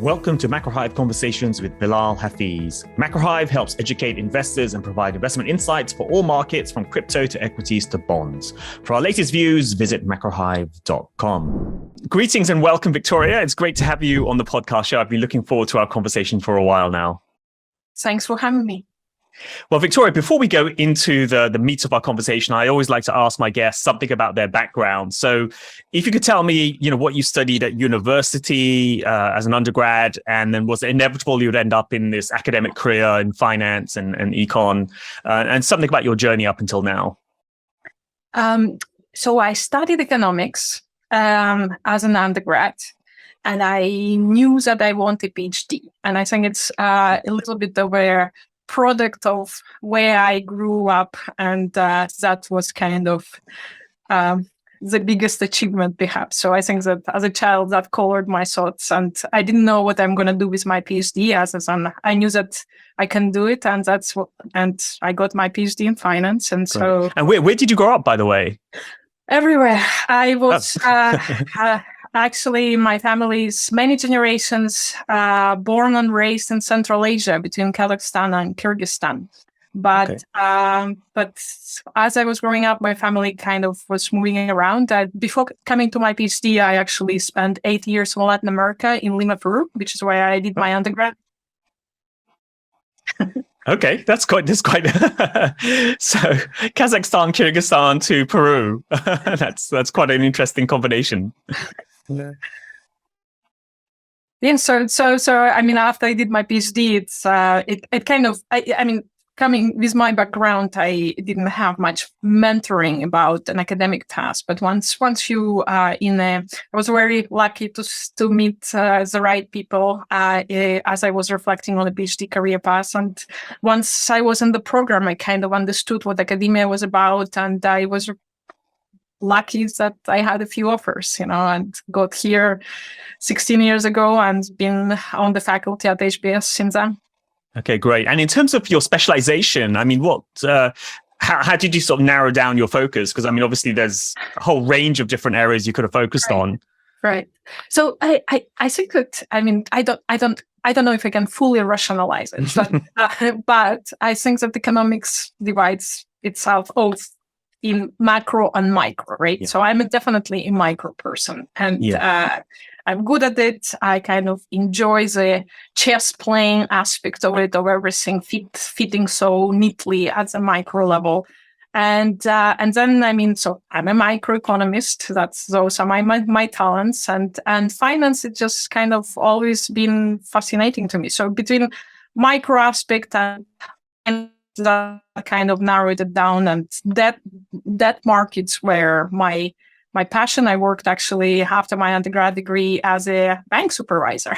Welcome to MacroHive Conversations with Bilal Hafiz. MacroHive helps educate investors and provide investment insights for all markets from crypto to equities to bonds. For our latest views, visit macrohive.com. Greetings and welcome, Victoria. It's great to have you on the podcast show. I've been looking forward to our conversation for a while now. Thanks for having me. Well, Victoria, before we go into the meat of our conversation, I always like to ask my guests something about their background. So if you could tell me, what you studied at university as an undergrad, and then was it inevitable you'd end up in this academic career in finance and econ, and something about your journey up until now. So I studied economics as an undergrad, and I knew that I wanted a PhD. And I think it's a little bit of a product of where I grew up, and that was kind of the biggest achievement perhaps. So I think that as a child that colored my thoughts, and I didn't know what I'm going to do with my PhD. I knew that I can do it, and and I got my PhD in finance. And so, and where did you grow up, by the way? Everywhere. I was actually, my family's many generations born and raised in Central Asia between Kazakhstan and Kyrgyzstan. But as I was growing up, my family kind of was moving around. Before coming to my PhD, I actually spent 8 years in Latin America, in Lima, Peru, which is where I did my undergrad. Okay, that's quite. So Kazakhstan, Kyrgyzstan to Peru. That's quite an interesting combination. Yeah. So I mean, after I did my PhD, it kind of coming with my background, I didn't have much mentoring about an academic task. But once you are I was very lucky to meet the right people as I was reflecting on the PhD career path. And once I was in the program, I kind of understood what academia was about, and I was lucky that I had a few offers, and got here 16 years ago and been on the faculty at HBS since then. Okay, great. And in terms of your specialization, I mean, how did you sort of narrow down your focus? Because I mean, obviously, there's a whole range of different areas you could have focused on. Right. So I think that I don't know if I can fully rationalize it, but I think that economics divides itself off in macro and micro, right? Yeah. So I'm definitely a micro person, and I'm good at it. I kind of enjoy the chess playing aspect of it, of everything fitting so neatly at the micro level. And then, so I'm a microeconomist. Those are my talents, and finance, it just kind of always been fascinating to me. So between micro aspect and that kind of narrowed it down, and that markets where my passion. I worked actually after my undergrad degree as a bank supervisor.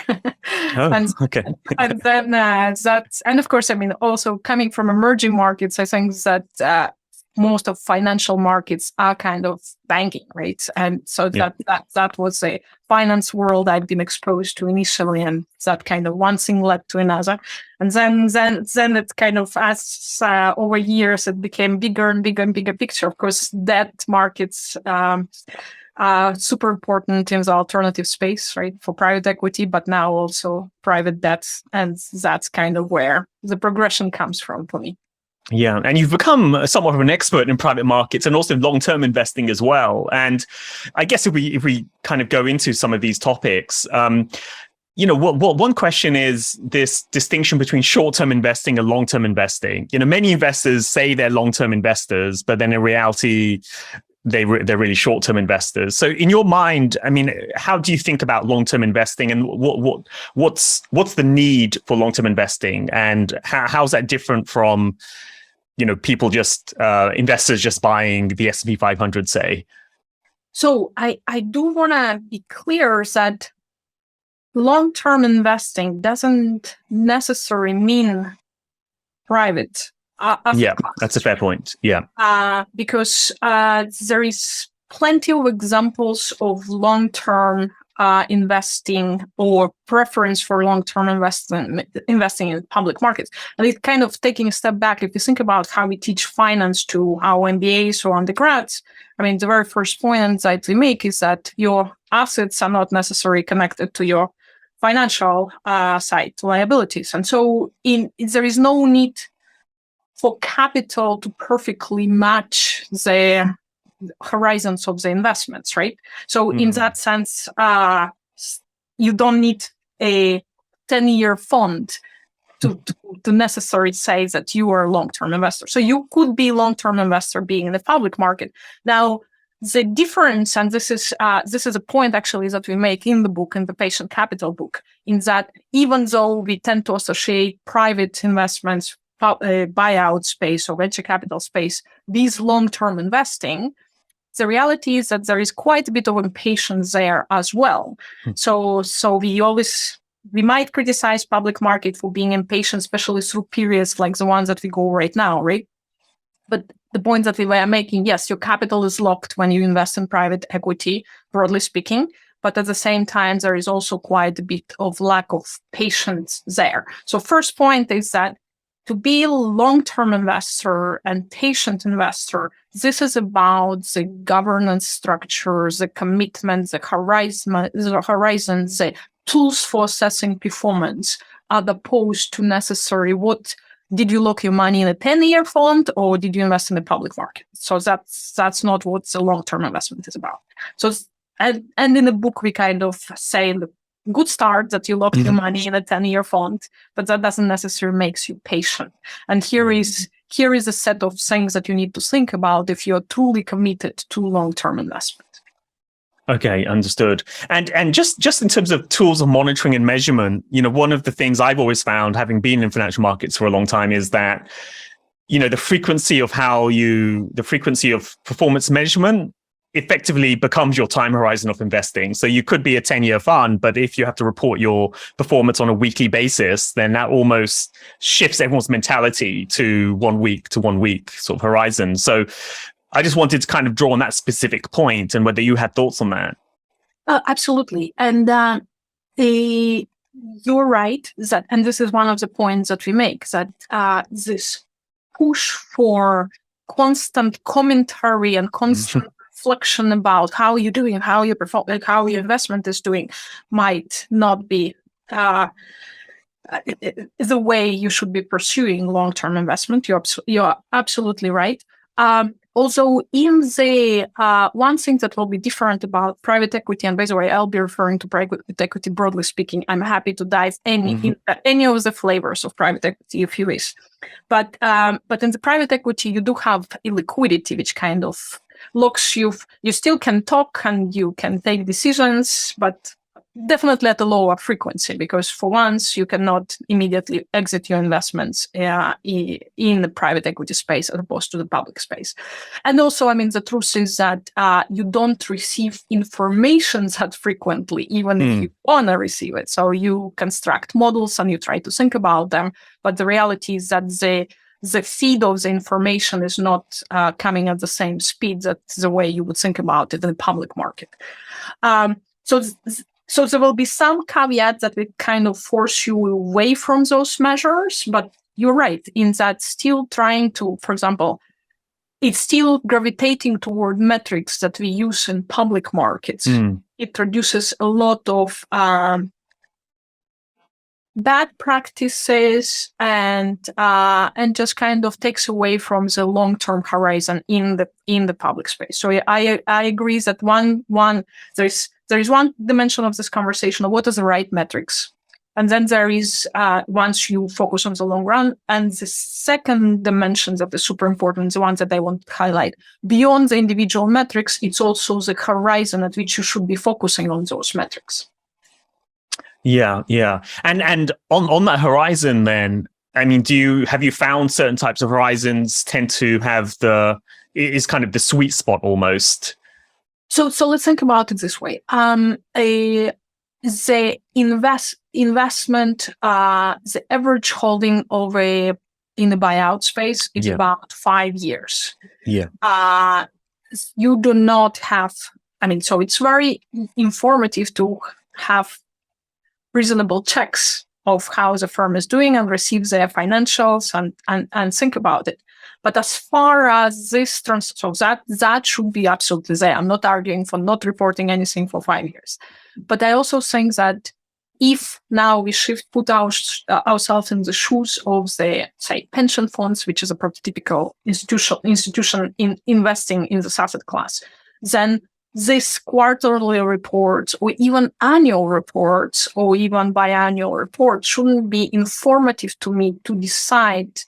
Okay. And then and of course, also coming from emerging markets, I think that most of financial markets are kind of banking, right? And so that was a finance world I've been exposed to initially, and that kind of one thing led to another. And then it kind of, as over years, it became bigger and bigger and bigger picture. Of course, debt markets are super important in the alternative space, right, for private equity, but now also private debt. And that's kind of where the progression comes from for me. Yeah, and you've become somewhat of an expert in private markets and also long-term investing as well. And I guess if we kind of go into some of these topics, one question is this distinction between short-term investing and long-term investing. Many investors say they're long-term investors, but then in reality, they're really short-term investors. So in your mind, how do you think about long-term investing, and what's the need for long-term investing, and how's that different from people investors just buying the S&P 500, say? So I do want to be clear that long-term investing doesn't necessarily mean private. That's a fair point. Yeah. Because there is plenty of examples of long-term investing or preference for long-term investing in public markets. And it's kind of taking a step back. If you think about how we teach finance to our MBAs or undergrads, the very first point that we make is that your assets are not necessarily connected to your financial side, liabilities. And so there is no need for capital to perfectly match the horizons of the investments, right? So in that sense, you don't need a 10-year fund to necessarily say that you are a long-term investor. So you could be a long-term investor being in the public market. Now, the difference, and this is a point actually that we make in the book, in the patient capital book, in that even though we tend to associate private investments, buyout space or venture capital space, these long-term investing, the reality is that there is quite a bit of impatience there as well. So we might criticize public market for being impatient, especially through periods like the ones that we go right now, right? But the point that we were making, yes, your capital is locked when you invest in private equity, broadly speaking. But at the same time, there is also quite a bit of lack of patience there. So first point is that to be a long-term investor and patient investor, this is about the governance structure, the commitment, the horizons, the tools for assessing performance, as opposed to necessary what did you lock your money in a 10-year fund or did you invest in the public market? So that's not what the long-term investment is about. So and in the book we kind of say the good start that you lock your money in a 10-year fund, but that doesn't necessarily makes you patient. And here is a set of things that you need to think about if you're truly committed to long-term investment. Okay, understood. And just in terms of tools of monitoring and measurement, one of the things I've always found, having been in financial markets for a long time, is that, the frequency of performance measurement effectively becomes your time horizon of investing. So you could be a 10-year fund, but if you have to report your performance on a weekly basis, then that almost shifts everyone's mentality to 1 week sort of horizon. So I just wanted to kind of draw on that specific point and whether you had thoughts on that. Absolutely. And you're right that, and this is one of the points that we make, that this push for constant commentary and constant reflection about how you're doing, how you perform, like how your investment is doing, might not be the way you should be pursuing long-term investment. You're absolutely right. Also, in the one thing that will be different about private equity, and by the way, I'll be referring to private equity broadly speaking. I'm happy to dive into any of the flavors of private equity if you wish. But in the private equity, you do have illiquidity, which kind of locks you. You still can talk and you can take decisions, but definitely at a lower frequency, because for once you cannot immediately exit your investments in the private equity space as opposed to the public space. And also, the truth is that you don't receive information that frequently, even if you want to receive it. So you construct models and you try to think about them, but the reality is that the feed of the information is not coming at the same speed that the way you would think about it in the public market. So there will be some caveats that will kind of force you away from those measures, but you're right in that still trying to, for example, it's still gravitating toward metrics that we use in public markets. It produces a lot of bad practices and just kind of takes away from the long-term horizon in the public space. So I agree that one there is one dimension of this conversation of what are the right metrics. And then there is, once you focus on the long run, and the second dimension that is super important, the ones that I want to highlight, beyond the individual metrics, it's also the horizon at which you should be focusing on those metrics. Yeah. And on that horizon then, have you found certain types of horizons tend to have is kind of the sweet spot almost? So let's think about it this way. The investment, the average holding of in the buyout space is about 5 years. Yeah. You do not have, so it's very informative to have reasonable checks of how the firm is doing and receive their financials and think about it. But as far as this so that should be absolutely there. I'm not arguing for not reporting anything for 5 years. But I also think that if now we put ourselves in the shoes of the, say, pension funds, which is a prototypical institution in investing in this asset class, then this quarterly reports or even annual reports or even biannual reports shouldn't be informative to me to decide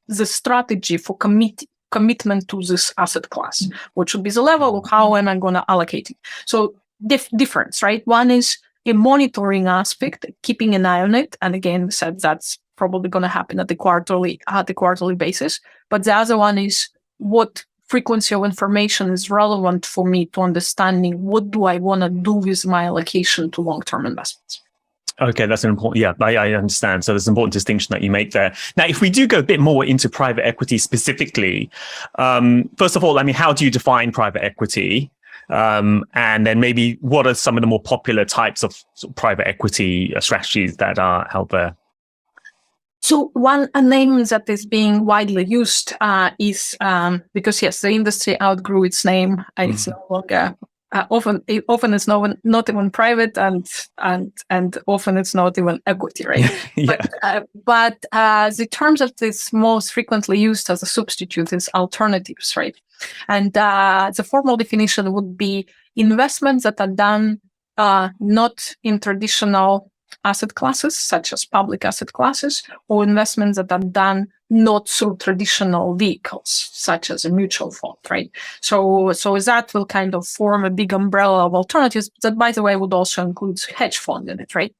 the strategy for commitment to this asset class. What should be the level of how am I going to allocate it? So difference, right? One is a monitoring aspect, keeping an eye on it. And again, we said that's probably going to happen at the quarterly basis. But the other one is what frequency of information is relevant for me to understanding what do I want to do with my allocation to long-term investments. Okay, that's an important, I understand. So there's an important distinction that you make there. Now, if we do go a bit more into private equity specifically, first of all, I mean, how do you define private equity? And then maybe what are some of the more popular types of private equity strategies that are held there? So a name that is being widely used is because yes, the industry outgrew its name and it's no longer often it's not even private and often it's not even equity, right? Yeah. But the term that is most frequently used as a substitute is alternatives, right? And the formal definition would be investments that are done not in traditional asset classes, such as public asset classes, or investments that are done not through traditional vehicles, such as a mutual fund, right? So that will kind of form a big umbrella of alternatives that, by the way, would also include hedge fund in it, right?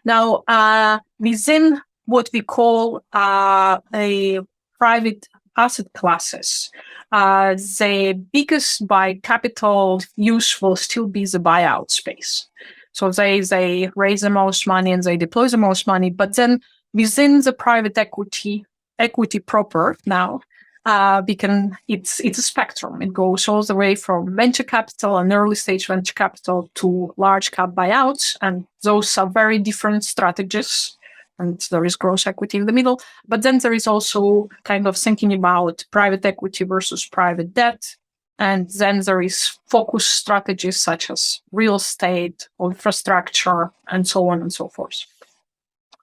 Now, within what we call a private asset classes, the biggest by capital use will still be the buyout space. So they raise the most money and they deploy the most money. But then within the private equity proper now, it's a spectrum. It goes all the way from venture capital and early stage venture capital to large cap buyouts. And those are very different strategies. And there is gross equity in the middle. But then there is also kind of thinking about private equity versus private debt. And then there is focus strategies such as real estate or infrastructure and so on and so forth.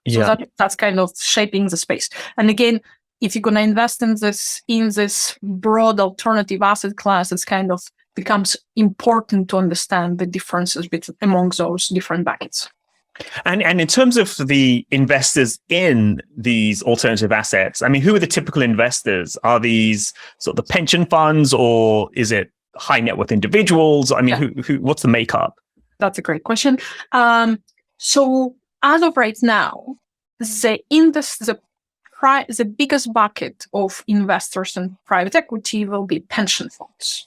Yeah. So that's kind of shaping the space. And again, if you're going to invest in this broad alternative asset class, it kind of becomes important to understand the differences among those different buckets. And in terms of the investors in these alternative assets, I mean, who are the typical investors? Are these sort of the pension funds, or is it high net worth individuals? I mean, who what's the makeup? That's a great question. So as of right now, the biggest bucket of investors in private equity will be pension funds,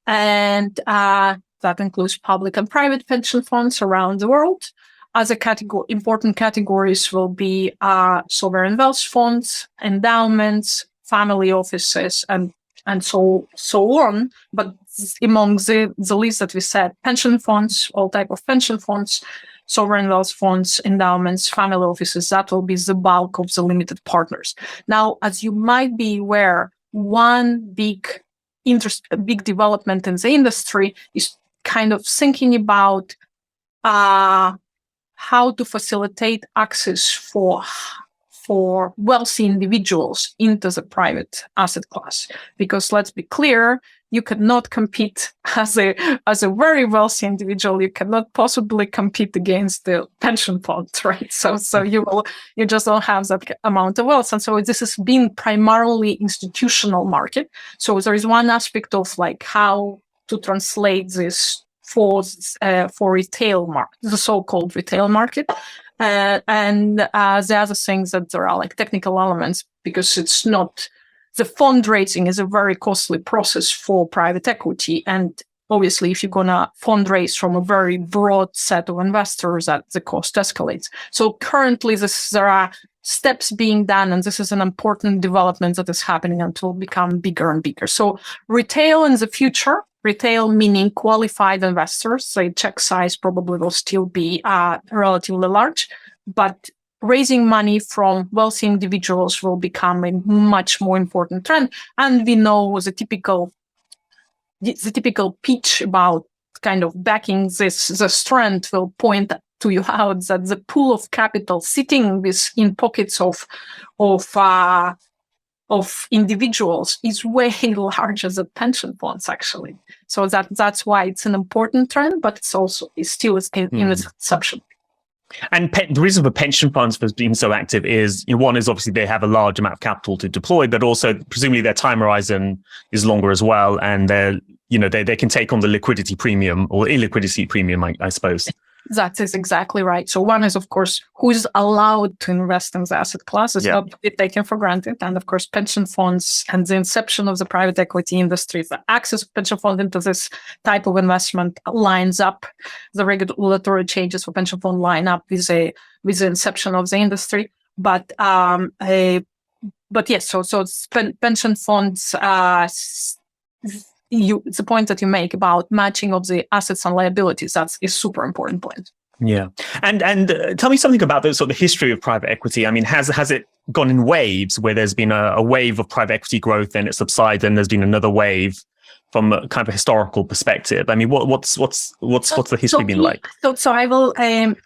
and that includes public and private pension funds around the world. Other important categories will be sovereign wealth funds, endowments, family offices, and so on. But among the list that we said, pension funds, all type of pension funds, sovereign wealth funds, endowments, family offices, that will be the bulk of the limited partners. Now, as you might be aware, one big development in the industry is kind of thinking about how to facilitate access for wealthy individuals into the private asset class. Because let's be clear, you cannot compete as a very wealthy individual. You cannot possibly compete against the pension fund, right? So you just don't have that amount of wealth. And so this has been primarily institutional market. So there is one aspect of like how to translate this for retail market, the so-called retail market. And the other things that there are like technical elements, because it's not, the fundraising is a very costly process for private equity. And obviously, if you're going to fundraise from a very broad set of investors, that the cost escalates. So currently, there are steps being done, and this is an important development that is happening and will become bigger and bigger. So retail in the future, retail meaning qualified investors, so check size probably will still be relatively large, but raising money from wealthy individuals will become a much more important trend. And we know the typical pitch about kind of backing this trend will point you out that the pool of capital sitting in pockets of individuals is way larger than pension funds, actually. So that's why it's an important trend, but it's still in its inception. And the reason for pension funds for being so active is, one is obviously they have a large amount of capital to deploy, but also presumably their time horizon is longer as well, and they can take on the liquidity premium or illiquidity premium, I suppose. That is exactly right. So one is, of course, who is allowed to invest in the asset classes, not to be taken for granted. And of course, pension funds and the inception of the private equity industry, the access of pension funds into this type of investment lines up. The regulatory changes for pension fund line up with the inception of the industry. But yes, so pension funds. The point that you make about matching of the assets and liabilities, that's a super important point. Yeah. And tell me something about the sort of history of private equity. I mean, has it gone in waves where there's been a wave of private equity growth and it subsided, and there's been another wave from a kind of historical perspective? I mean, what's the history been like? So I will.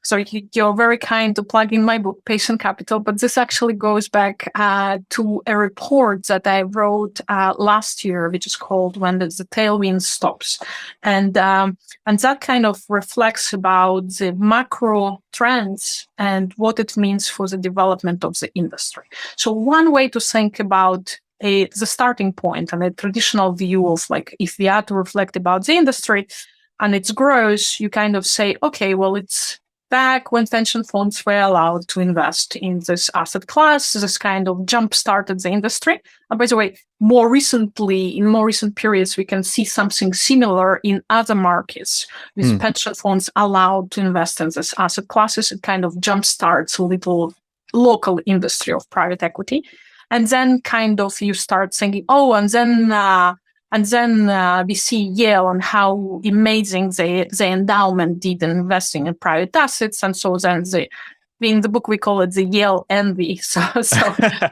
Sorry, you're very kind to plug in my book, Patient Capital, but this actually goes back to a report that I wrote last year, which is called "When the Tailwind Stops," and that kind of reflects about the macro trends and what it means for the development of the industry. So one way to think about the starting point and a traditional view of, like, if we are to reflect about the industry and its growth, you kind of say, okay, well, it's back when pension funds were allowed to invest in this asset class. This kind of jump-started the industry. And by the way, in more recent periods, we can see something similar in other markets with pension funds allowed to invest in this asset classes. It kind of jump-starts a little local industry of private equity. And then kind of you start thinking, and then we see Yale and how amazing the endowment did in investing in private assets. And so then in the book, we call it the Yale envy. So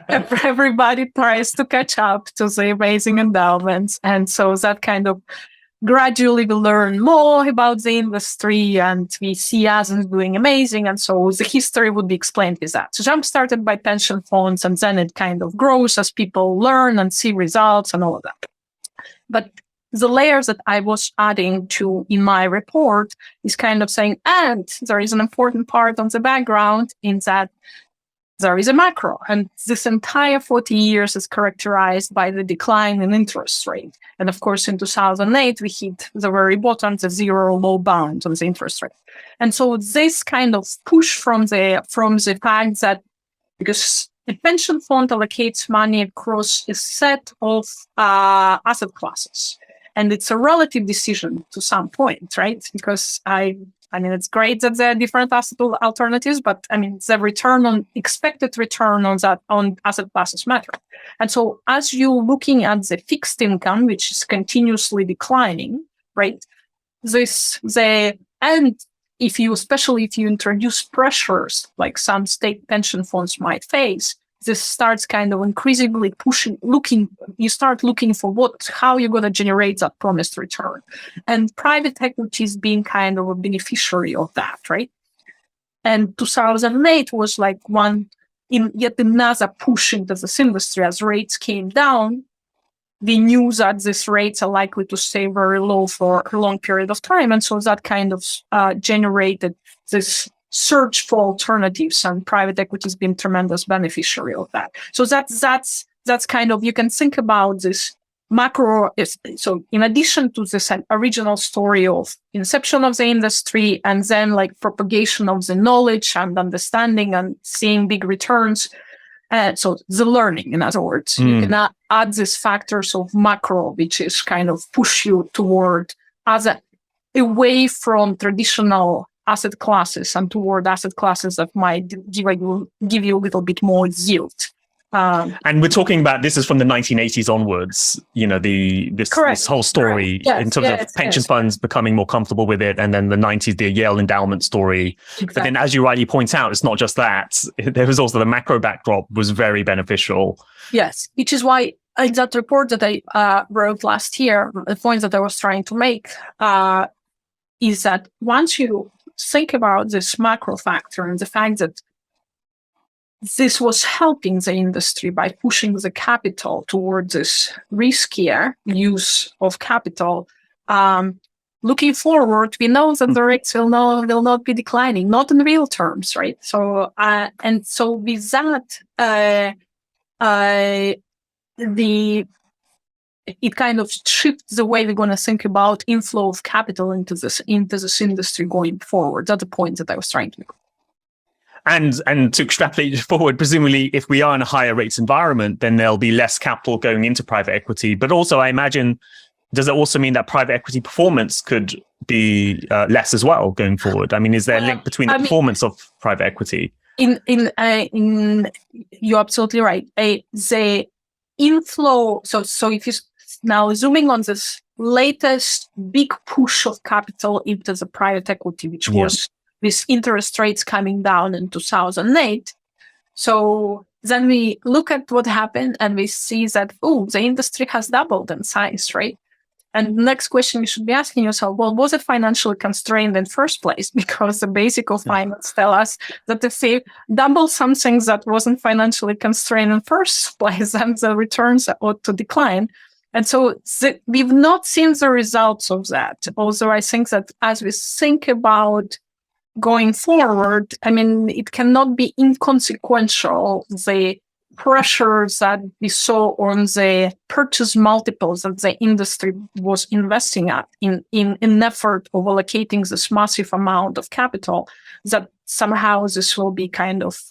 everybody tries to catch up to the amazing endowments. And so that kind of gradually we learn more about the industry and we see us doing amazing. And so the history would be explained with that. So jump started by pension funds, and then it kind of grows as people learn and see results and all of that. But the layers that I was adding to in my report is kind of saying, and there is an important part on the background in that there is a macro, and this entire 40 years is characterized by the decline in interest rate. And of course, in 2008, we hit the very bottom, the zero low bound on the interest rate. And so this kind of push from the fact that because a pension fund allocates money across a set of asset classes, and it's a relative decision to some point, right? Because I mean, it's great that there are different asset alternatives, but I mean, the expected return on asset classes matter. And so as you're looking at the fixed income, which is continuously declining, right? Especially if you introduce pressures like some state pension funds might face, this starts kind of increasingly you start looking for how you're going to generate that promised return. And private equity is being kind of a beneficiary of that, right? And 2008 was like yet another push into this industry. As rates came down, we knew that these rates are likely to stay very low for a long period of time. And so that kind of generated this search for alternatives, and private equity has been tremendous beneficiary of that. So that's kind of, you can think about this macro. So in addition to this original story of inception of the industry and then like propagation of the knowledge and understanding and seeing big returns, so the learning, in other words, you can add these factors of macro, which is kind of push you toward away from traditional asset classes and toward asset classes that might give you a little bit more yield. And we're talking about, this is from the 1980s onwards, this whole story in terms of pension funds becoming more comfortable with it. And then the 90s, the Yale endowment story. Exactly. But then, as you rightly point out, it's not just that. There was also the macro backdrop was very beneficial. Yes, which is why in that report that I wrote last year, the point that I was trying to make is that once you think about this macro factor and the fact that this was helping the industry by pushing the capital towards this riskier use of capital. Looking forward, we know that the rates will not be declining, not in real terms, right? So and so with that, it kind of shifts the way we're going to think about inflow of capital into this industry going forward. That's the point that I was trying to make. And to extrapolate forward, presumably, if we are in a higher rates environment, then there'll be less capital going into private equity. But also, I imagine, does it also mean that private equity performance could be less as well going forward? I mean, is there a link between the performance of private equity? You're absolutely right. The inflow. So if you now zooming on this latest big push of capital into the private equity, which was with interest rates coming down in 2008. So then we look at what happened and we see that, the industry has doubled in size, right? And the next question you should be asking yourself, well, was it financially constrained in the first place? Because the basic of finance tell us that if they double something that wasn't financially constrained in the first place, then the returns ought to decline. And so we've not seen the results of that. Also, I think that as we think about going forward, I mean, it cannot be inconsequential, the pressures that we saw on the purchase multiples that the industry was investing at in an effort of allocating this massive amount of capital, that somehow this will be kind of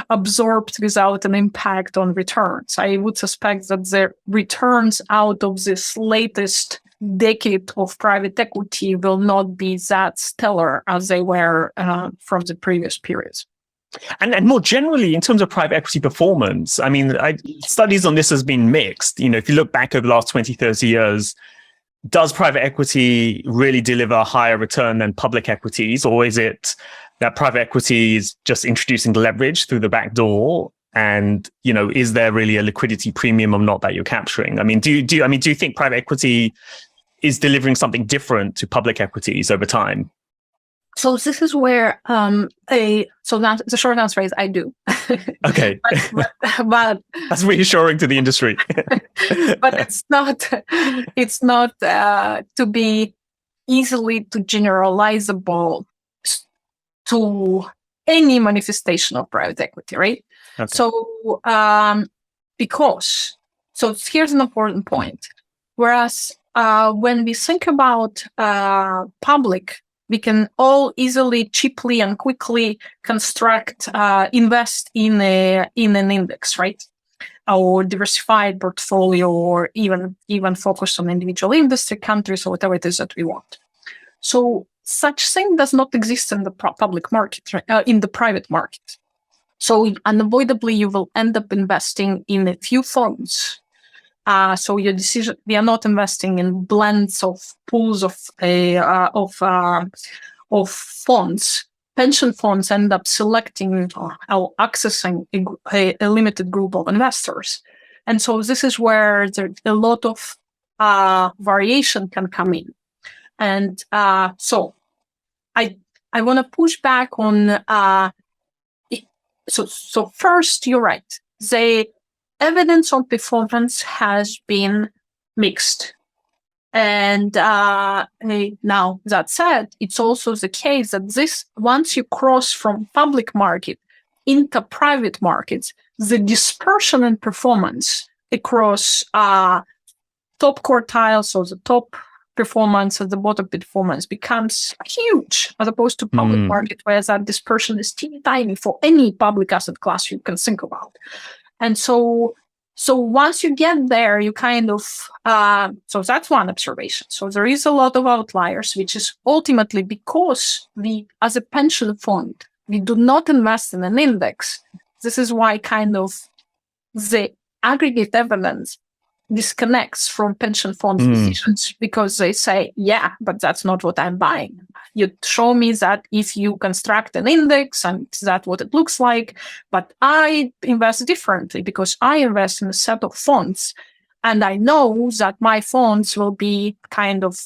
absorbed without an impact on returns. I would suspect that the returns out of this latest decade of private equity will not be that stellar as they were from the previous periods. And more generally, in terms of private equity performance, I mean, studies on this has been mixed. You know, if you look back over the last 20, 30 years, does private equity really deliver a higher return than public equities? Or is it that private equity is just introducing leverage through the back door? And, you know, is there really a liquidity premium or not that you're capturing? I mean, do you think private equity is delivering something different to public equities over time? So this is where the short answer is I do. Okay, but that's reassuring to the industry. But it's not to be easily to generalizable to any manifestation of private equity, right? Okay. So here's an important point. Whereas when we think about public, we can all easily, cheaply, and quickly invest in an index, right? Or diversified portfolio, or even focus on individual industry, countries, or whatever it is that we want. So such thing does not exist in the public market, in the private market. So unavoidably, you will end up investing in a few funds. So your decision, we are not investing in blends of pools of funds. Pension funds end up selecting or accessing a limited group of investors. And so this is where a lot of variation can come in. And so I want to push back on, so first, you're right. The evidence on performance has been mixed. And now that said, it's also the case that once you cross from public market into private markets, the dispersion in performance across top quartiles, so the top performance and the bottom performance becomes huge, as opposed to public market, where that dispersion is teeny tiny for any public asset class you can think about. And so once you get there, you kind of, so that's one observation. So there is a lot of outliers, which is ultimately because we, as a pension fund, we do not invest in an index. This is why kind of the aggregate evidence disconnects from pension fund decisions, because they say, yeah, but that's not what I'm buying. You show me that if you construct an index and that's what it looks like, but I invest differently because I invest in a set of funds and I know that my funds will be kind of,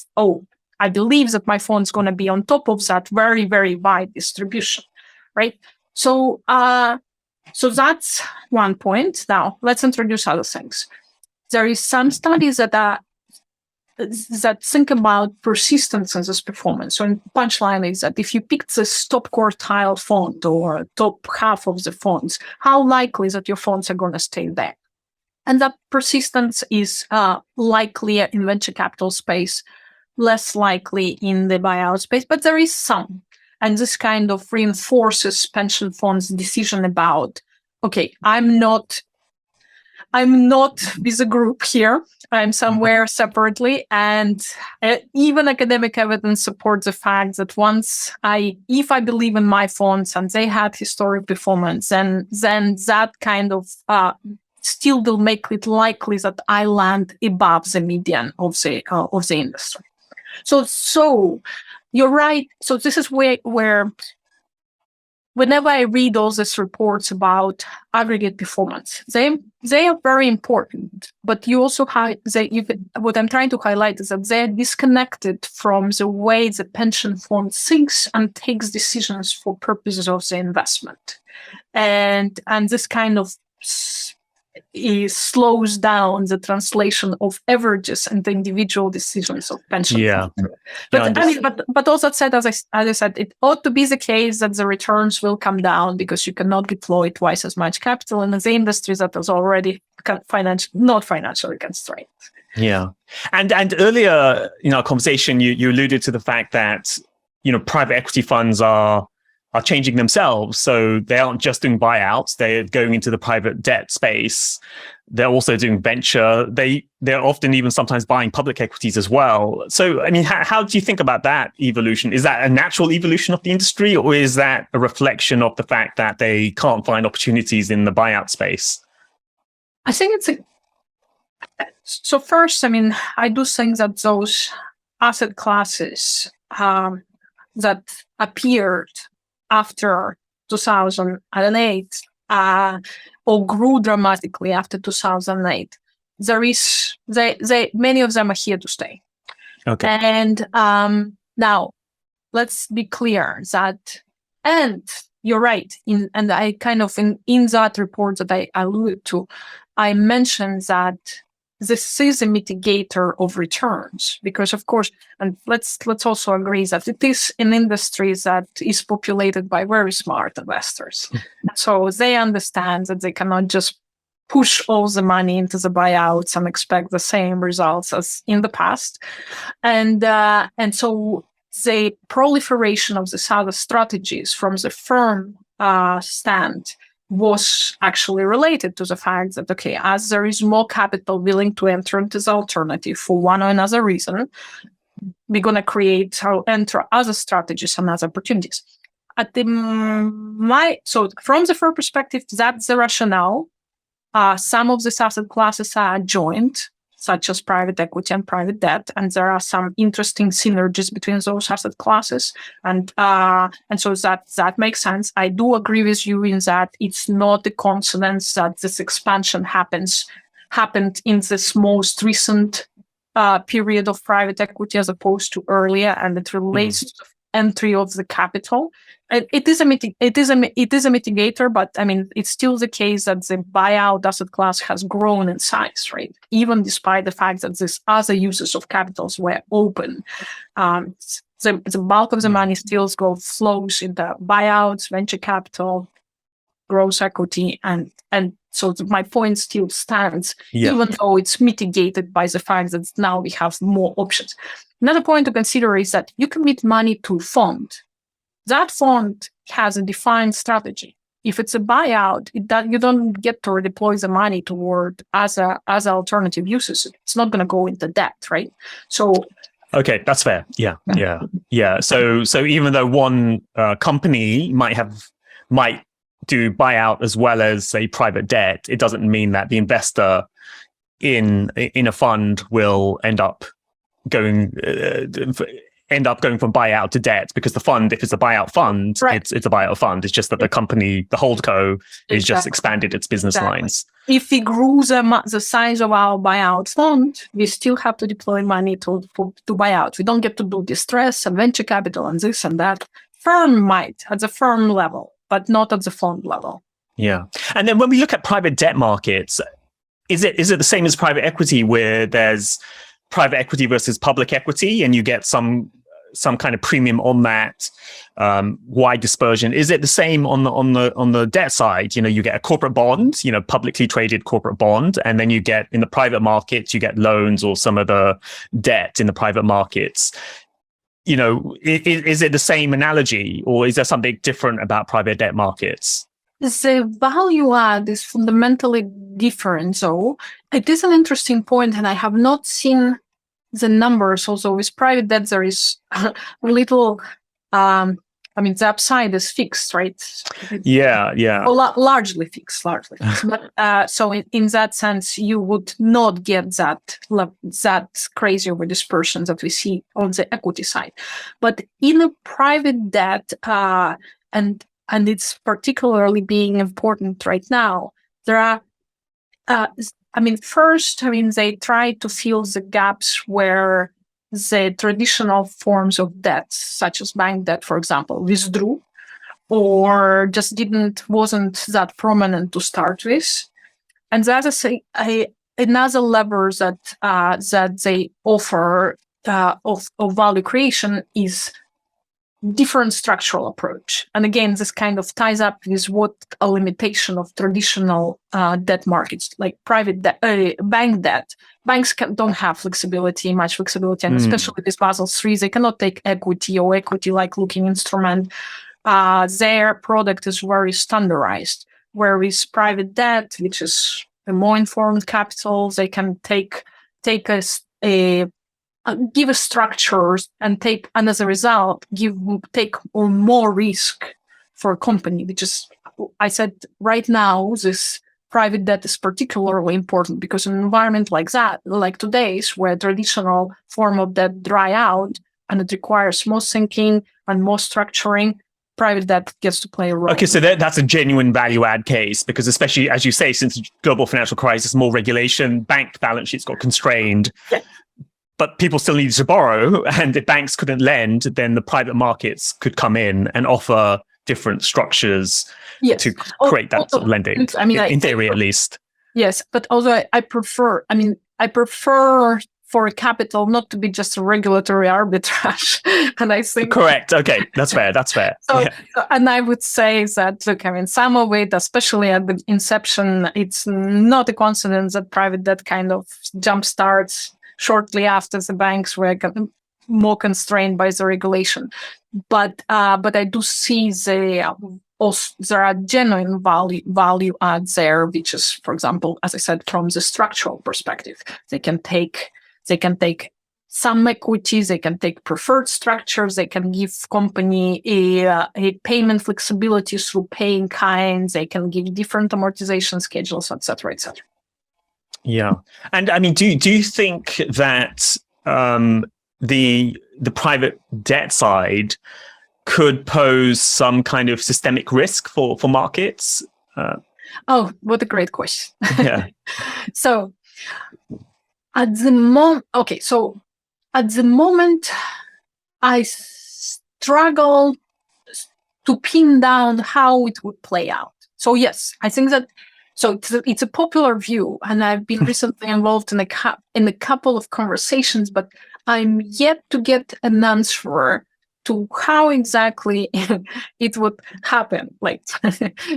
I believe that my fund's going to be on top of that very, very wide distribution, right? So that's one point. Now let's introduce other things. There is some studies that think about persistence in this performance. So the punchline is that if you pick the top quartile fund or top half of the funds, how likely is that your funds are going to stay there? And that persistence is likely in venture capital space, less likely in the buyout space, but there is some. And this kind of reinforces pension funds' decision about, okay, I'm not with a group here. I'm somewhere separately. And even academic evidence supports the fact that if I believe in my funds and they had historic performance, then that kind of still will make it likely that I land above the median of the industry. So you're right. So this is where whenever I read all these reports about aggregate performance, they are very important. But you also what I'm trying to highlight is that they're disconnected from the way the pension fund thinks and takes decisions for purposes of the investment, and this kind of slows down the translation of averages and the individual decisions of pension funds. But also said, as I said, it ought to be the case that the returns will come down because you cannot deploy twice as much capital in the industry that is already not financially constrained. Yeah, and earlier in our conversation, you alluded to the fact that private equity funds are changing themselves. So they aren't just doing buyouts, they're going into the private debt space. They're also doing venture. They're often even sometimes buying public equities as well. So, I mean, how do you think about that evolution? Is that a natural evolution of the industry, or is that a reflection of the fact that they can't find opportunities in the buyout space? I think so first, I mean, I do think that those asset classes that appeared after 2008 or grew dramatically after 2008, many of them are here to stay. Okay. And now let's be clear that, and you're right, in that report that I alluded to, I mentioned that this is a mitigator of returns because, of course, and let's also agree that it is an industry that is populated by very smart investors. So they understand that they cannot just push all the money into the buyouts and expect the same results as in the past. And so the proliferation of these other strategies from the firm stand was actually related to the fact that, okay, as there is more capital willing to enter into the alternative for one or another reason, we're going to create or enter other strategies and other opportunities. So from the firm perspective, that's the rationale. Some of these asset classes are joint, such as private equity and private debt, and there are some interesting synergies between those asset classes, and so that makes sense. I do agree with you in that it's not a coincidence that this expansion happened in this most recent period of private equity as opposed to earlier, and it relates to the entry of the capital. It is a mitigator, but I mean, it's still the case that the buyout asset class has grown in size, right? Even despite the fact that these other uses of capitals were open, the bulk of the money still flows into buyouts, venture capital, growth equity, and so my point still stands, even though it's mitigated by the fact that now we have more options. Another point to consider is that you commit money to a fund. That fund has a defined strategy. If it's a buyout, you don't get to redeploy the money toward as alternative uses. It's not going to go into debt, right? So, okay, that's fair. Yeah. So even though one company might do buyout as well as a private debt, it doesn't mean that the investor in a fund will end up going from buyout to debt, because the fund, if it's a buyout fund, right, it's a buyout fund. It's just that the company, the holdco, is just expanded its business lines. if we grew the size of our buyout fund, we still have to deploy money to buy out. We don't get to do distress and venture capital and this and that. Firm might at the firm level, but not at the fund level. Yeah. And then when we look at private debt markets, is it the same as private equity, where there's private equity versus public equity and you get some kind of premium on that, wide dispersion? Is it the same on the debt side? You get a corporate bond, publicly traded corporate bond, and then you get, in the private markets, you get loans or some of the debt in the private markets. Is it the same analogy, or is there something different about private debt markets? The value add is fundamentally different. So it is an interesting point, and I have not seen the numbers. Also, with private debt, there is a little, the upside is fixed, right? Yeah. Largely fixed. But so in that sense, you would not get that crazy over dispersion that we see on the equity side. But in a private debt, and it's particularly being important right now, there are, first, they try to fill the gaps where the traditional forms of debt, such as bank debt, for example, withdrew or just wasn't that prominent to start with. And that is another lever that they offer of value creation is different structural approach. And again, this kind of ties up with what a limitation of traditional debt markets, like private debt, bank debt. Banks don't have much flexibility, and especially with Basel III, they cannot take equity or equity-like looking instrument. Their product is very standardized, whereas private debt, which is a more informed capital, they can give a structures and as a result, take on more risk for a company, which is, I said, right now, this private debt is particularly important because in an environment like that, like today's, where traditional form of debt dry out and it requires more thinking and more structuring, private debt gets to play a role. Okay, so that's a genuine value add case, because especially, as you say, since the global financial crisis, more regulation, bank balance sheets got constrained. Yeah. But people still needed to borrow, and if banks couldn't lend, then the private markets could come in and offer different structures to create that sort of lending, in theory at least. Yes, but also I prefer for a capital not to be just a regulatory arbitrage. And I think... Correct. Okay, that's fair. So, and I would say that, look, some of it, especially at the inception, it's not a coincidence that private debt kind of jumpstarts shortly after the banks were more constrained by the regulation. But I do see there are genuine value adds there, which is, for example, as I said, from the structural perspective, they can take some equity, they can take preferred structures, they can give company a payment flexibility through paying kinds, they can give different amortization schedules, etc., etc. Yeah, and do you think that the private debt side could pose some kind of systemic risk for markets? Oh, what a great question! Yeah. So at the moment, I struggle to pin down how it would play out. So yes, I think that. So it's a popular view, and I've been recently involved in a couple of conversations, but I'm yet to get an answer to how exactly it would happen.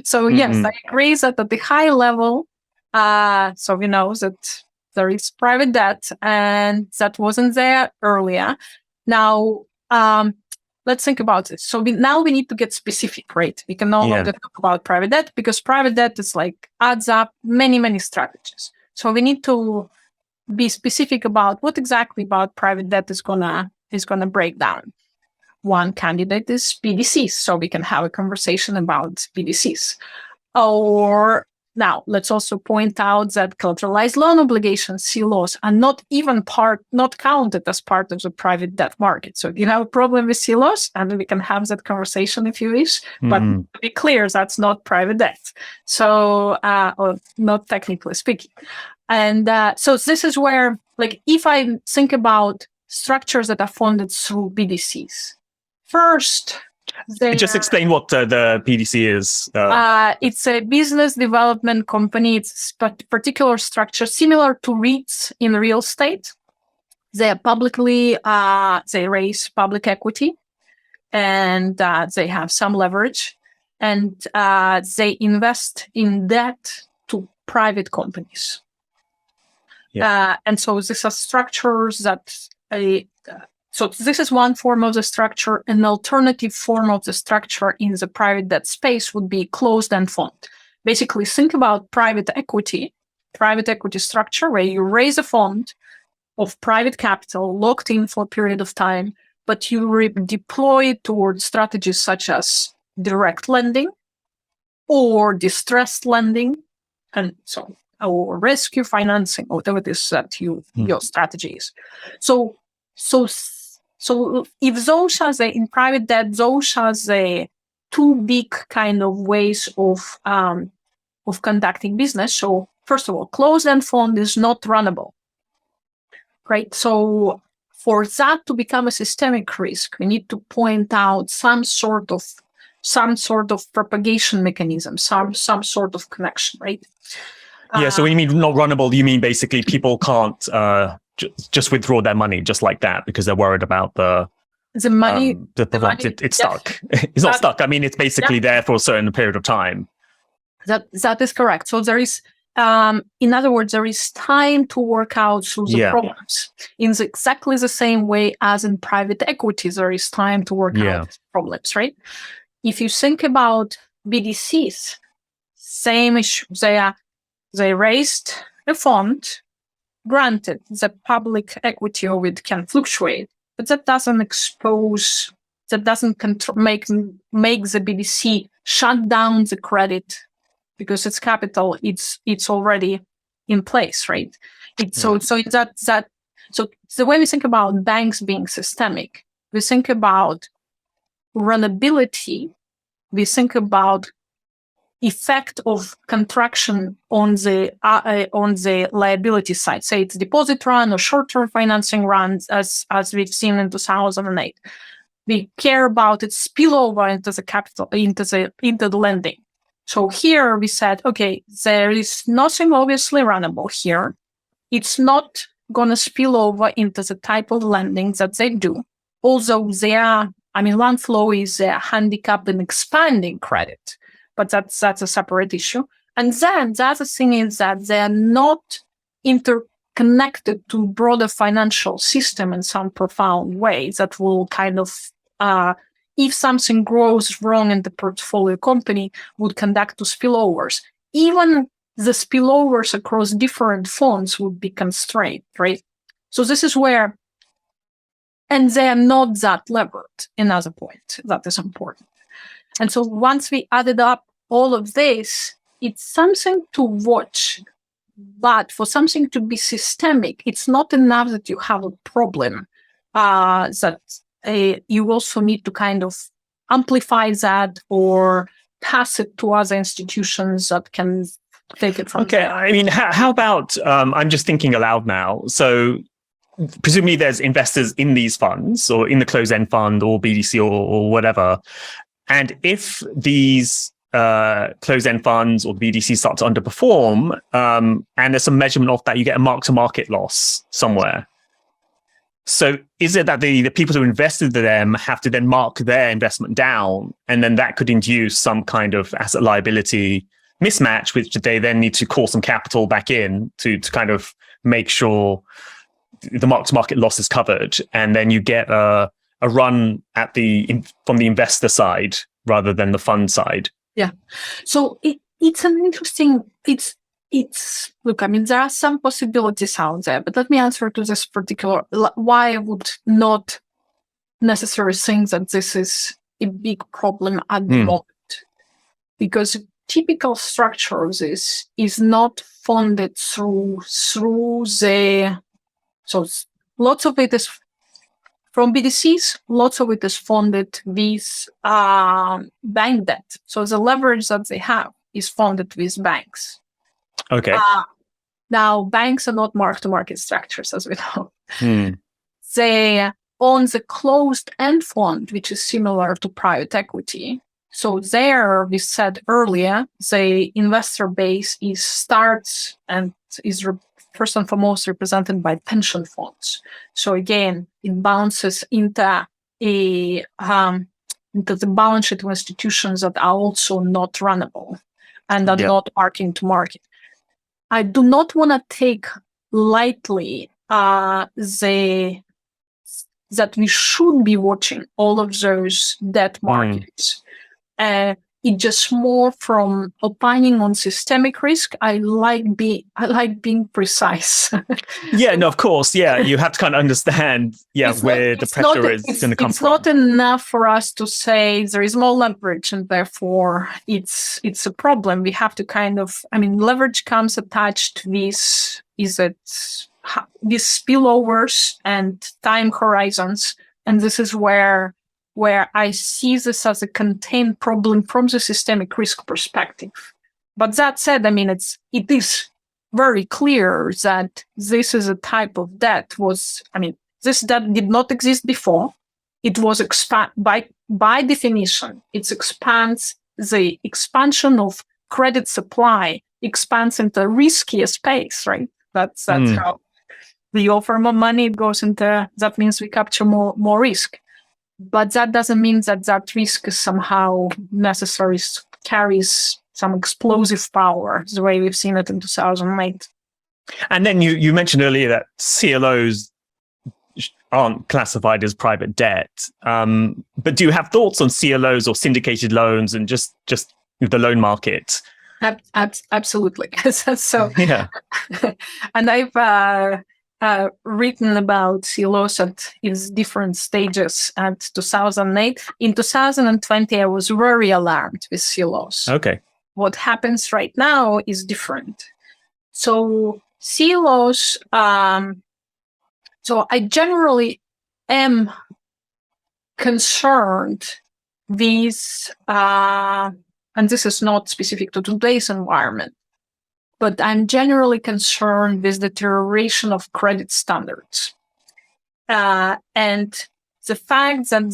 So yes, I agree that at the high level, so we know that there is private debt, and that wasn't there earlier. Now, let's think about it. So now we need to get specific, right? We can no longer talk about private debt, because private debt is adds up many strategies. So we need to be specific about what exactly about private debt is gonna break down. One candidate is PEVCs, so we can have a conversation about PEVCs. Or Now, let's also point out that collateralized loan obligations, CLOs, are not counted as part of the private debt market. So if you have a problem with CLOs, and we can have that conversation if you wish, but to be clear, that's not private debt. So, or not technically speaking. And so this is where, like, if I think about structures that are funded through BDCs, first, just explain what the PDC is. It's a business development company. It's a particular structure similar to REITs in real estate. They are publicly, they raise public equity, and they have some leverage, and they invest in debt to private companies. Yeah. And so these are structures that so this is one form of the structure. An alternative form of the structure in the private debt space would be closed-end fund. Basically, think about private equity structure where you raise a fund of private capital locked in for a period of time, but you deploy it towards strategies such as direct lending or distressed lending, and so or rescue financing, or whatever it is that your strategy is. So if those are in private debt, those are the two big kind of ways of conducting business. So first of all, closed-end fund is not runnable, right? So for that to become a systemic risk, we need to point out some sort of propagation mechanism, some sort of connection, right? Yeah. So when you mean not runnable, you mean basically people can't just withdraw their money just like that because they're worried about the money. It's stuck. It's not stuck. I mean, it's basically there for a certain period of time. That is correct. So there is, in other words, there is time to work out through the problems. In exactly the same way as in private equity, there is time to work out problems, right? If you think about BDCs, same issue. They raised a fund. Granted, the public equity of it can fluctuate, but that doesn't make the BDC shut down the credit because its capital it's already in place, right? So the way we think about banks being systemic, we think about runnability, we think about effect of contraction on the liability side, say it's deposit run or short-term financing runs, as we've seen in 2008. We care about its spillover into the capital, into the lending. So here we said, okay, there is nothing obviously runnable here. It's not going to spill over into the type of lending that they do, although one flow is handicapped in expanding credit. But that's a separate issue. And then the other thing is that they are not interconnected to broader financial system in some profound way that will kind of, if something goes wrong in the portfolio company, would conduct to spillovers. Even the spillovers across different funds would be constrained, right? So this is where, and they are not that levered, another point that is important. And so once we added up all of this, it's something to watch. But for something to be systemic, it's not enough that you have a problem. That you also need to kind of amplify that or pass it to other institutions that can take it from there. I mean, how about, I'm just thinking aloud now. So presumably there's investors in these funds or in the closed-end fund or BDC or whatever. And if these closed-end funds or BDC start to underperform, and there's some measurement of that, you get a mark-to-market loss somewhere. So is it that the people who invested in them have to then mark their investment down, and then that could induce some kind of asset liability mismatch, which they then need to call some capital back in to kind of make sure the mark-to-market loss is covered, and then you get a run at from the investor side rather than the fund side? Yeah. So it's an interesting, look, I mean, there are some possibilities out there, but let me answer to this particular, why I would not necessarily think that this is a big problem at the moment. Because typical structure of this is not funded through the, so lots of it is from BDCs, lots of it is funded with bank debt. So the leverage that they have is funded with banks. Okay. Now, banks are not mark-to-market structures, as we know. Hmm. They own the closed-end fund, which is similar to private equity. So there, we said earlier, the investor base starts and is first and foremost represented by pension funds. So again, it bounces into the balance sheet of institutions that are also not runnable and are not marking to market. I do not want to take lightly that we should be watching all of those debt markets. It just more from opining on systemic risk. I like being precise. Yeah, no, of course. Yeah, you have to kind of understand, where the pressure is going to come from. It's not enough for us to say there is more leverage and therefore it's a problem. We have to leverage comes attached with these spillovers and time horizons, and this is where I see this as a contained problem from the systemic risk perspective. But that said, it is very clear that this is a type of debt this debt did not exist before. It was by definition, it expands the expansion of credit supply expands into riskier space, right? That's how we offer more money, it goes into, that means we capture more risk. But that doesn't mean that risk is somehow necessary, carries some explosive power, the way we've seen it in 2008. And then you mentioned earlier that CLOs aren't classified as private debt. But do you have thoughts on CLOs or syndicated loans and just the loan market? Absolutely. So, yeah. And I've written about CLOs at its different stages at 2008. In 2020, I was very alarmed with CLOs. Okay. What happens right now is different. So CLOs, so I generally am concerned with, and this is not specific to today's environment, but I'm generally concerned with the deterioration of credit standards. And the fact that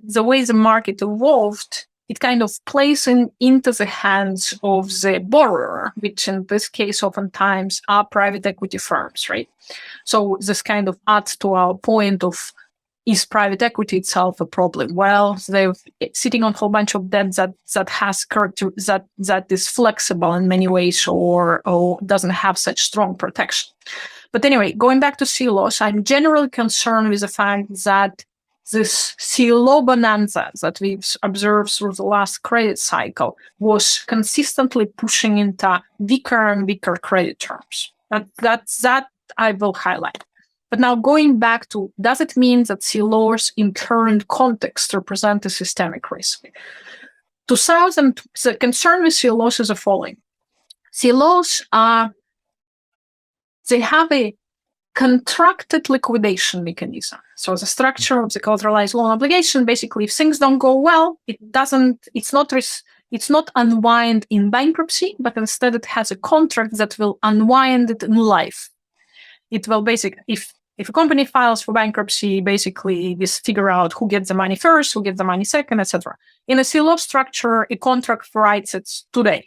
the way the market evolved, it kind of plays into the hands of the borrower, which in this case oftentimes are private equity firms, right? So this kind of adds to our point of, is private equity itself a problem? Well, they're sitting on a whole bunch of debt that has character that is flexible in many ways or doesn't have such strong protection. But anyway, going back to CLOs, I'm generally concerned with the fact that this CLO bonanza that we've observed through the last credit cycle was consistently pushing into weaker and weaker credit terms. That I will highlight. But now going back to, does it mean that CLOs in current context represent a systemic risk? The concern with CLOs is the following. CLOs they have a contracted liquidation mechanism. So the structure of the collateralized loan obligation, basically, if things don't go well, it's not unwind in bankruptcy, but instead it has a contract that will unwind it in life. It will basically, if a company files for bankruptcy, basically we figure out who gets the money first, who gets the money second, etc. In a CLO structure, a contract writes it today.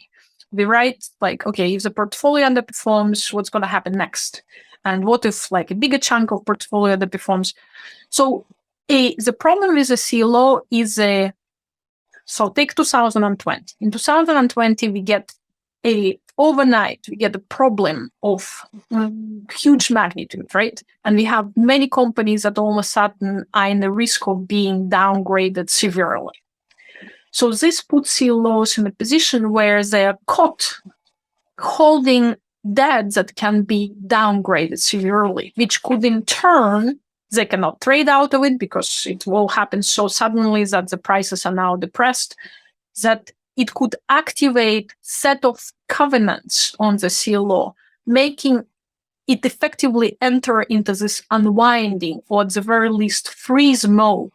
We write okay, if the portfolio underperforms, what's going to happen next? And what if a bigger chunk of portfolio underperforms? So the problem with a CLO is so take 2020. In 2020, we get overnight, we get a problem of huge magnitude, right? And we have many companies that all of a sudden are in the risk of being downgraded severely. So this puts CLOs in a position where they are caught holding debt that can be downgraded severely, which could in turn, they cannot trade out of it because it will happen so suddenly that the prices are now depressed, that it could activate set of covenants on the CLO, making it effectively enter into this unwinding, or at the very least freeze mode.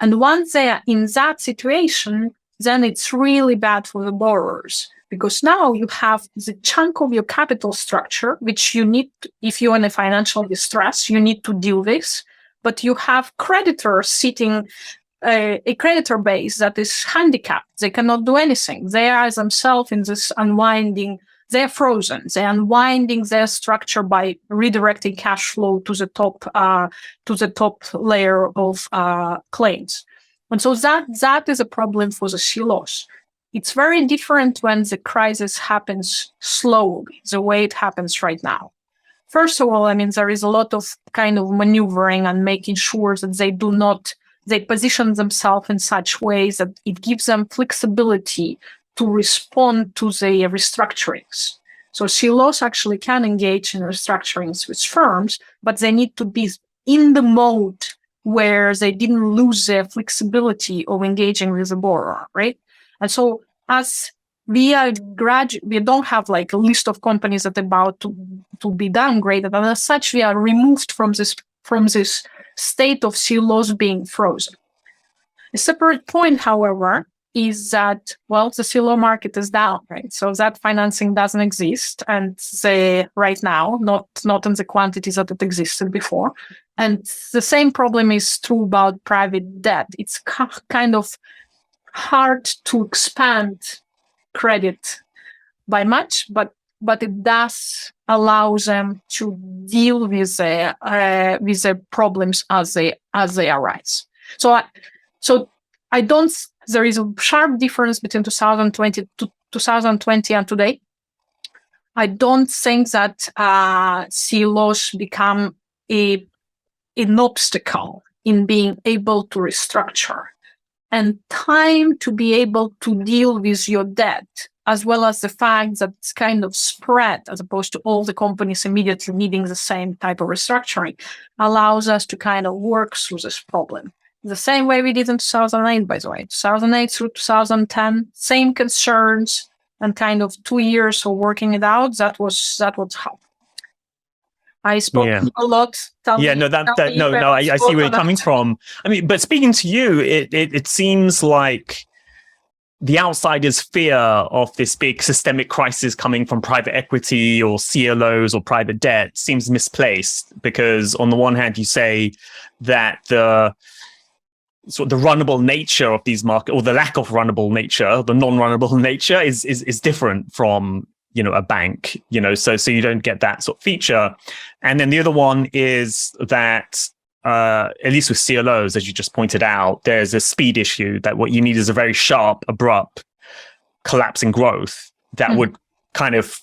And once they are in that situation, then it's really bad for the borrowers, because now you have the chunk of your capital structure, which you need, if you're in a financial distress, you need to deal with, but you have creditors sitting, a creditor base that is handicapped. They cannot do anything. They are themselves in this unwinding. They're frozen. They're unwinding their structure by redirecting cash flow to the top layer of claims. And so that is a problem for the CLOs. It's very different when the crisis happens slowly, the way it happens right now. First of all, I mean, there is a lot of kind of maneuvering and making sure that they position themselves in such ways that it gives them flexibility to respond to the restructurings. So CLOs actually can engage in restructurings with firms, but they need to be in the mode where they didn't lose their flexibility of engaging with the borrower, right? And so as we don't have like a list of companies that are about to be downgraded, and as such, we are removed from this state of CLOs being frozen. A separate point, however, is that, well, the CLO market is down, right? So that financing doesn't exist, and right now, not in the quantities that it existed before. And the same problem is true about private debt. It's kind of hard to expand credit by much, but it does allow them to deal with the problems as they arise. There is a sharp difference between 2020 and today. I don't think that CLOs become an obstacle in being able to restructure, and time to be able to deal with your debt, as well as the fact that it's kind of spread as opposed to all the companies immediately needing the same type of restructuring, allows us to kind of work through this problem. The same way we did in 2008, by the way. 2008 through 2010, same concerns, and kind of 2 years of working it out. That was how. I spoke a lot. I see where you're coming from. I mean, but speaking to you, it seems like the outsider's fear of this big systemic crisis coming from private equity or CLOs or private debt seems misplaced, because on the one hand, you say that the runnable nature of these markets, or the lack of runnable nature, the non-runnable nature is different from, a bank, so you don't get that sort of feature. And then the other one is that, at least with CLOs, as you just pointed out, there's a speed issue, that what you need is a very sharp, abrupt collapse in growth that would kind of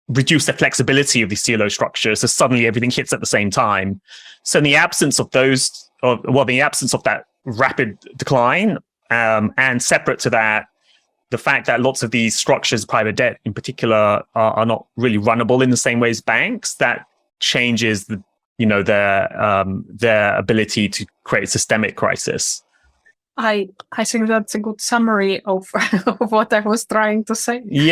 reduce the flexibility of the CLO structure. So suddenly everything hits at the same time. So in the absence of the absence of that rapid decline, and separate to that, the fact that lots of these structures, private debt in particular, are not really runnable in the same way as banks, that changes their ability to create systemic crisis. I think that's a good summary of what I was trying to say. Is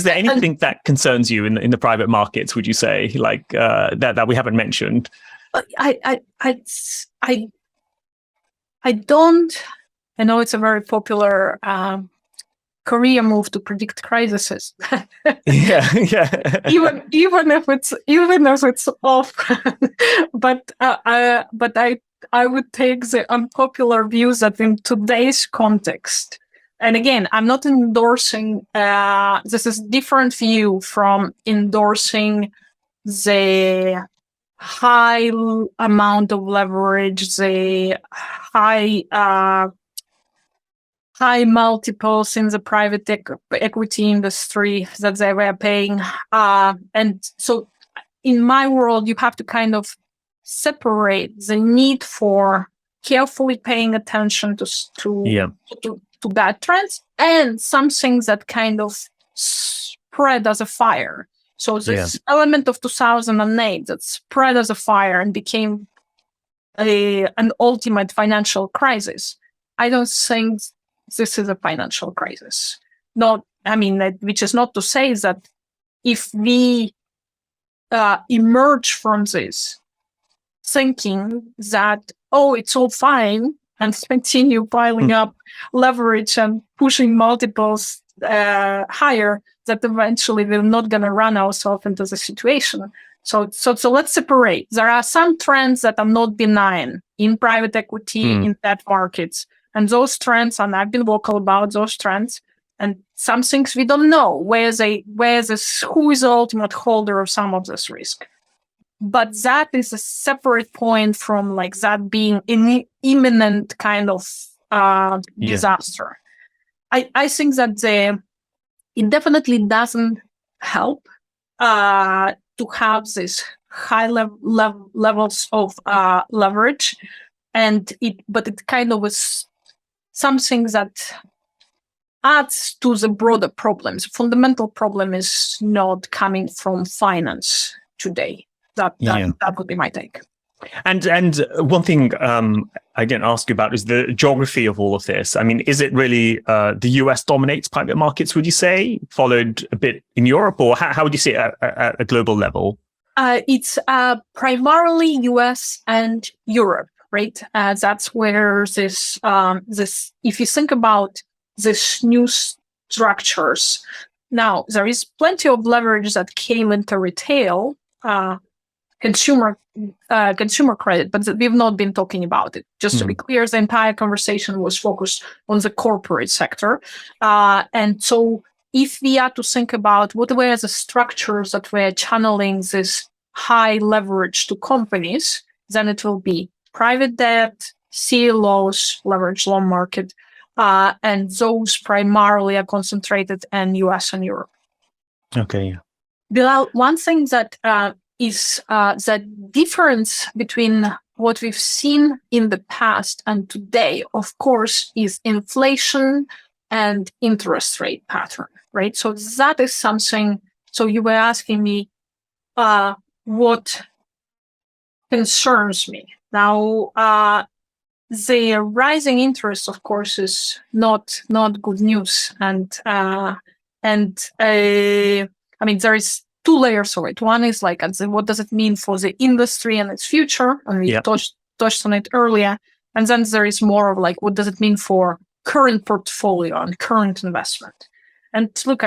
there anything that concerns you in the private markets, would you say, like that we haven't mentioned? I don't. I know it's a very popular career move to predict crises. yeah. even if it's off, but I would take the unpopular views that in today's context. And again, I'm not endorsing, this is different view from endorsing the high amount of leverage, the high multiples in the private equity industry that they were paying. And so in my world, you have to kind of separate the need for carefully paying attention to bad trends and something that kind of spread as a fire. So this element of 2008 that spread as a fire and became an ultimate financial crisis. I don't think this is a financial crisis. Which is not to say that if we emerge from this thinking that, oh, it's all fine, and continue piling up leverage and pushing multiples higher, that eventually we're not going to run ourselves into the situation. So let's separate. There are some trends that are not benign in private equity, in debt markets. And those trends, and I've been vocal about those trends, and some things we don't know, who is the ultimate holder of some of this risk. But that is a separate point from like that being an imminent kind of disaster. I think that it definitely doesn't help to have these high levels of leverage, but it kind of is something that adds to the broader problems. Fundamental problem is not coming from finance today. That would be my take. And one thing I didn't ask you about is the geography of all of this. I mean, is it really the US dominates private markets, would you say, followed a bit in Europe, or how would you say it at a global level? It's primarily US and Europe, right? That's where this, if you think about these new structures, now there is plenty of leverage that came into retail, consumer credit, but we've not been talking about it. Just to be clear, the entire conversation was focused on the corporate sector. And so if we are to think about what were the structures that were channeling this high leverage to companies, then it will be private debt, CLOs, leveraged loan market, and those primarily are concentrated in US and Europe. Okay. Bilal, one thing that is the difference between what we've seen in the past and today, of course, is inflation and interest rate pattern, right? So that is something. So you were asking me what concerns me. Now, the rising interest, of course, is not good news, and there is two layers of it. One is like, what does it mean for the industry and its future? And we touched on it earlier. And then there is more of like, what does it mean for current portfolio and current investment? And look,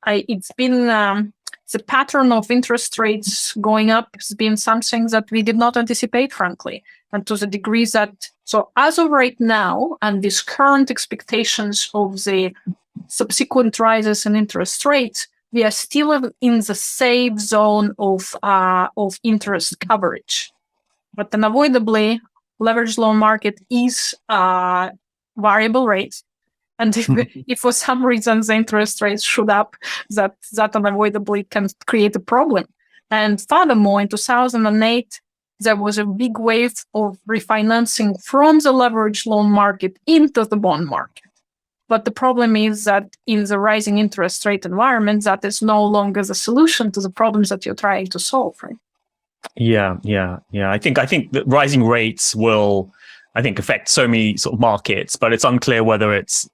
it's been the pattern of interest rates going up has been something that we did not anticipate, frankly. And to the degree that, so as of right now, and these current expectations of the subsequent rises in interest rates, we are still in the safe zone of interest coverage. But unavoidably, leveraged loan market is variable rate. And if for some reason the interest rates shoot up, that unavoidably can create a problem. And furthermore, in 2008, there was a big wave of refinancing from the leveraged loan market into the bond market. But the problem is that in the rising interest rate environment, that is no longer the solution to the problems that you're trying to solve, right? Yeah. I think that rising rates will, affect so many sort of markets, but it's unclear whether it's,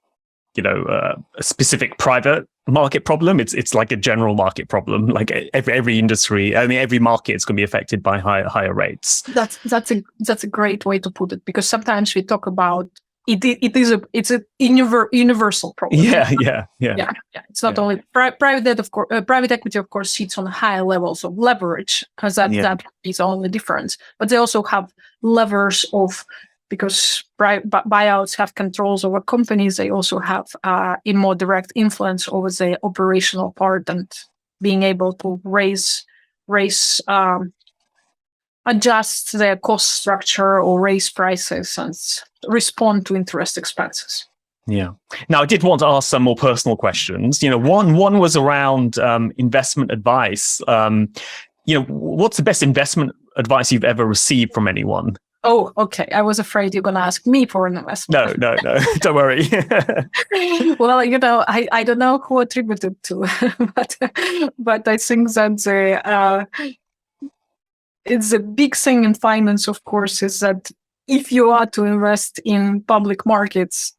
a specific private market problem. It's like a general market problem. Like every industry, every market is going to be affected by higher rates. That's a great way to put it, because sometimes we talk about it's a universal problem. Yeah. It's not only private debt, of course. Private equity, of course, sits on high levels of leverage, because that is the only difference. But they also have levers of, because buyouts have controls over companies, they also have a more direct influence over the operational part and being able to adjust their cost structure or raise prices and respond to interest expenses. Yeah. Now, I did want to ask some more personal questions. One was around investment advice. What's the best investment advice you've ever received from anyone? Oh, okay. I was afraid you're going to ask me for an investment. No. Don't worry. Well, I don't know who attributed to, but I think that it's a big thing in finance, of course, is that if you are to invest in public markets,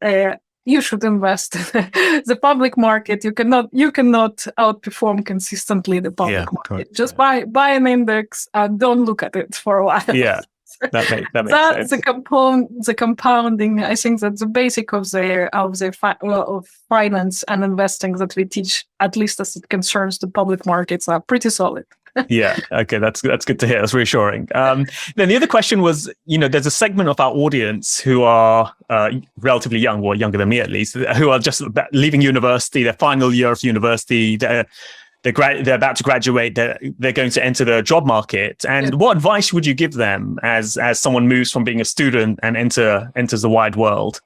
you should invest the public market. You cannot outperform consistently the public market. Correct. Just buy an index and don't look at it for a while. Yeah, that makes sense. The compounding. I think that's the basic of finance and investing that we teach, at least as it concerns the public markets, are pretty solid. Yeah. Okay. That's good to hear. That's reassuring. Then the other question was, there's a segment of our audience who are relatively young, or younger than me at least, who are just leaving university, their final year of university. They're about to graduate. They're going to enter the job market. And what advice would you give them as someone moves from being a student and enters the wide world?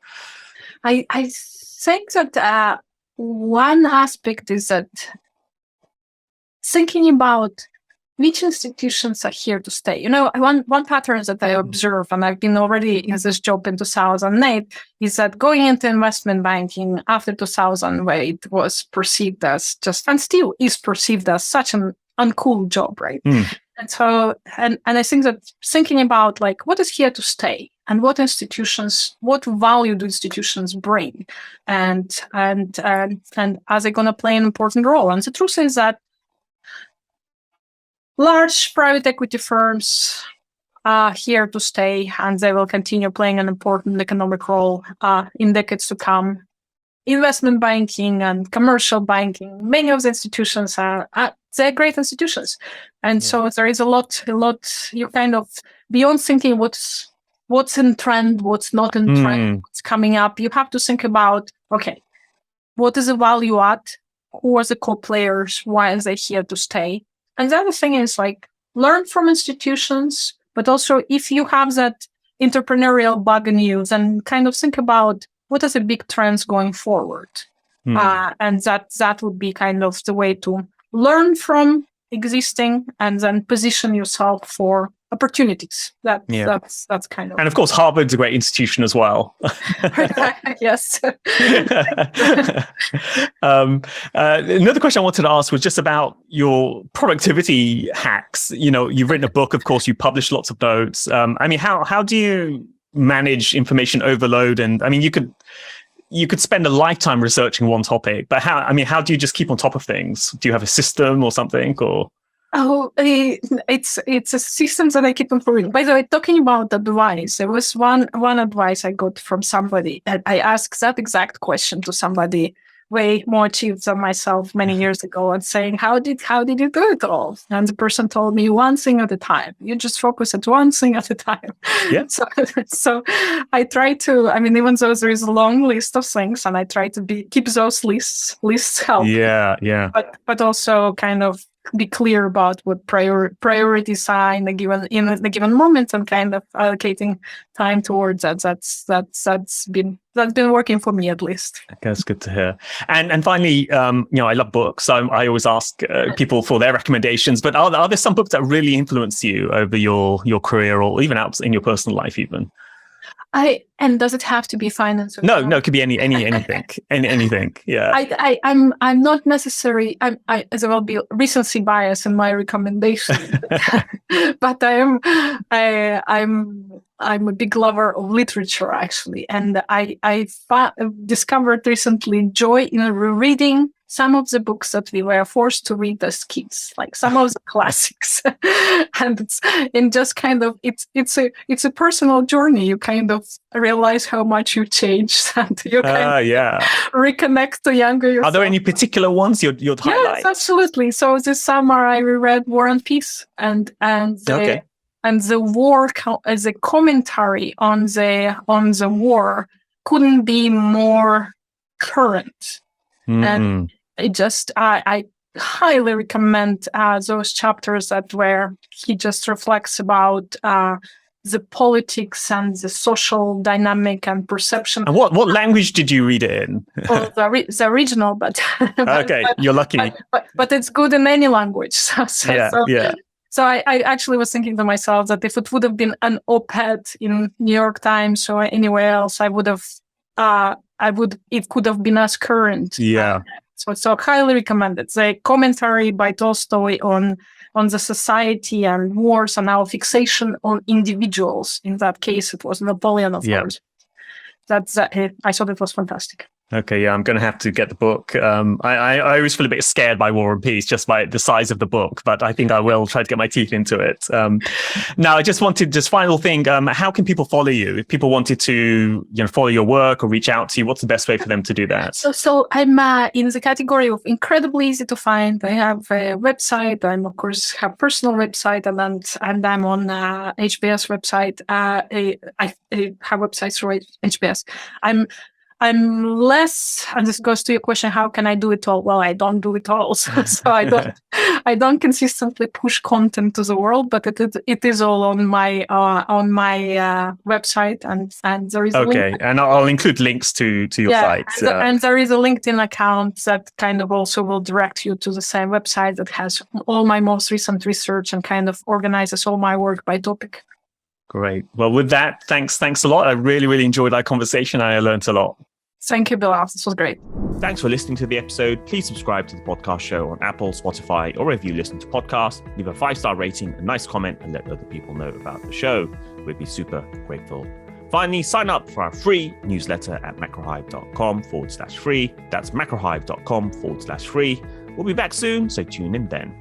I think that one aspect is that thinking about which institutions are here to stay. One pattern that I observe, and I've been already in this job in 2008, is that going into investment banking after 2000, where it was perceived as and still is perceived as such an uncool job, right? And so, and I think that thinking about what is here to stay and what value do institutions bring, and are they going to play an important role? And the truth is that large private equity firms are here to stay, and they will continue playing an important economic role in decades to come. Investment banking and commercial banking, many of the institutions they're great institutions. And so there is a lot you kind of, beyond thinking what's in trend, what's not in trend, what's coming up, you have to think about, okay, what is the value add? Who are the co-players? Why are they here to stay? And the other thing is learn from institutions, but also if you have that entrepreneurial bug in you, then kind of think about what are the big trends going forward. And that would be kind of the way to learn from existing and then position yourself for opportunities. That's kind of. And of course, Harvard's a great institution as well. Yes. Another question I wanted to ask was just about your productivity hacks. You've written a book, of course, you publish lots of notes. How do you manage information overload? And you could spend a lifetime researching one topic, but how do you just keep on top of things? Do you have a system or something, or? Oh, it's a system that I keep improving. By the way, talking about advice, there was one advice I got from somebody. I asked that exact question to somebody way more achieved than myself many years ago, and saying, how did you do it all? And the person told me, one thing at a time. You just focus at one thing at a time. Yeah. So I try to, even though there is a long list of things, and I try to keep those lists healthy. Yeah. But also kind of be clear about what priorities are in a given moment, and kind of allocating time towards that. That's been working for me, at least. That's good to hear. And finally, I love books. So I always ask people for their recommendations. But are there some books that really influence you over your career, or even out in your personal life, even? And does it have to be finance? No, it could be anything. Yeah. I'm not necessarily. There will be recency bias in my recommendation, but I'm a big lover of literature, actually, and I discovered recently joy in rereading some of the books that we were forced to read as kids, like some of the classics. And it's a personal journey. You kind of realize how much you changed, and you reconnect to younger yourself. Are there any particular ones you'd highlight? Yes, absolutely. So this summer I reread War and Peace, and the war as a commentary on the war couldn't be more current. And I highly recommend those chapters where he just reflects about the politics and the social dynamic and perception. And what language did you read it in? Well, the original, but okay, you're lucky. But it's good in any language. So I actually was thinking to myself that if it would have been an op-ed in New York Times or anywhere else, it could have been as current. Yeah. So highly recommended. The commentary by Tolstoy on the society and wars and our fixation on individuals. In that case, it was Napoleon, of course. I thought it was fantastic. Okay, yeah, I'm going to have to get the book. I always feel a bit scared by War and Peace just by the size of the book, but I think I will try to get my teeth into it. Now, I just final thing, how can people follow you? If people wanted to follow your work or reach out to you, what's the best way for them to do that? So I'm in the category of incredibly easy to find. I have a website. I'm, of course, have personal website, and I'm on HBS website. I have websites through HBS. I'm less, and this goes to your question, how can I do it all? Well, I don't do it all. So I don't consistently push content to the world, but it is all on my website, and there is a link. And I'll include links to your site. And there is a LinkedIn account that kind of also will direct you to the same website that has all my most recent research and kind of organizes all my work by topic. Great. Well, with that, thanks a lot. I really, really enjoyed our conversation. I learned a lot. Thank you, Bill. This was great. Thanks for listening to the episode. Please subscribe to the podcast show on Apple, Spotify, or wherever you listen to podcasts. Leave a 5-star rating, a nice comment, and let other people know about the show. We'd be super grateful. Finally, sign up for our free newsletter at macrohive.com/free. That's macrohive.com/free. We'll be back soon, so tune in then.